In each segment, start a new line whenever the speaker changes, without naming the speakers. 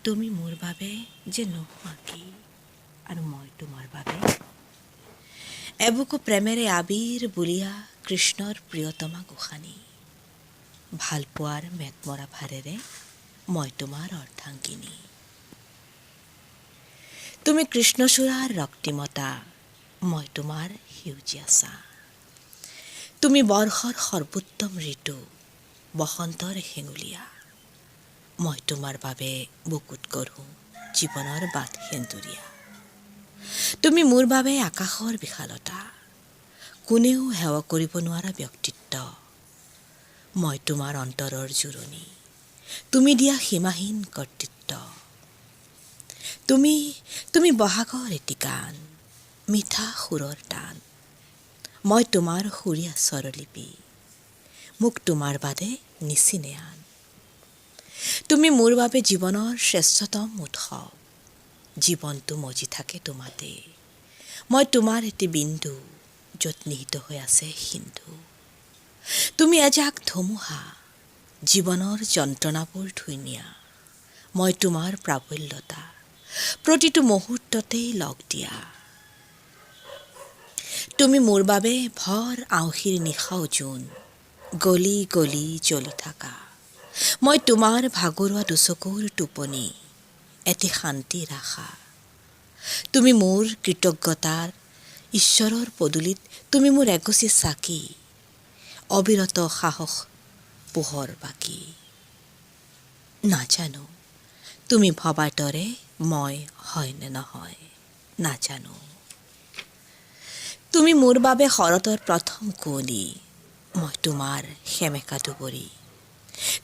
তুমি মোৰ বাবে যে নোহোৱা কি আৰু মই তোমাৰ বাবে এবুকু প্ৰেমেৰে আবিৰ বুলিয়া কৃষ্ণৰ প্ৰিয়তমা গোসানী ভালপোৱাৰ মেঘমৰা ভাৰেৰে মই তোমাৰ অৰ্ধাংগিনী তুমি কৃষ্ণচূড়াৰ ৰক্তিমতা মই তোমাৰ সেউজীয়া ছাঁ তুমি বৰ্ষৰ সৰ্বোত্তম ঋতু বসন্তৰ হেঙুলীয়া মই তোমাৰ বাবে বুকুত গঢ়োঁ জীৱনৰ বাট সেন্দুৰীয়া তুমি মোৰ বাবে আকাশৰ বিশালতা কোনেও সেৱা কৰিব নোৱাৰা ব্যক্তিত্ব মই তোমাৰ অন্তৰৰ জুৰণি তুমি দিয়া সীমাহীন কৰ্তৃত্ব তুমি বহাগৰ এটি গান মিঠা সুৰৰ টান মই তোমাৰ সুৰীয়া স্বৰলিপি মোক তোমাৰ বাদে নিচিনে আন তুমি মোৰ বাবে জীৱনৰ শ্ৰেষ্ঠতম উৎসৱ জীৱনটো মজি থাকে তোমাতে মই তোমাৰ এটি বিন্দু য'ত নিহিত হৈ আছে সিন্ধু তুমি এজাক ধুমুহা জীৱনৰ যন্ত্ৰণাবোৰ ধুই নিয়া মই তোমাৰ প্ৰাবল্যতা প্ৰতিটো মুহূৰ্ততেই লগ দিয়া তুমি মোৰ বাবে ভৰ আঁউসীৰ নিশাও জোন গলি গলি জ্বলি থাকা মই তোমাৰ ভাগৰুৱা দুচকুৰ টোপনি এটি শান্তিৰ আশা তুমি মোৰ কৃতজ্ঞতাৰ ঈশ্বৰৰ পদূলিত তুমি মোৰ এগছি চাকি অবিৰত সাহস পোহৰ বাকি নাজানো তুমি ভবাৰ দৰে মই হয় নে নহয় নাজানো তুমি মোৰ বাবে শৰতৰ প্ৰথম কুঁৱলী মই তোমাৰ সেমেকা দুবৰি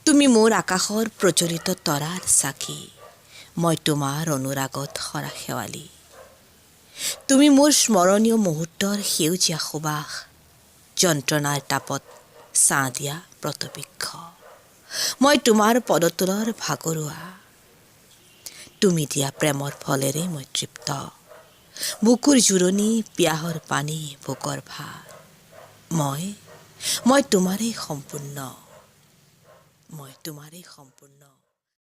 তুমি মোৰ আকাশৰ প্ৰজ্বলিত তৰাৰ চাকি মই তোমাৰ অনুৰাগত সৰা শেৱালি তুমি মোৰ স্মৰণীয় মুহূৰ্তৰ সেউজীয়া সুবাস যন্ত্ৰণাৰ তাপত ছাঁ দিয়া প্ৰতবৃক্ষ মই তোমাৰ পদতলৰ ভাগৰুৱা তুমি দিয়া প্ৰেমৰ ফলেৰে মই তৃপ্ত বুকুৰ জুৰণি পিয়াহৰ পানী ভোকৰ ভাত মই তোমাৰেই সম্পূৰ্ণ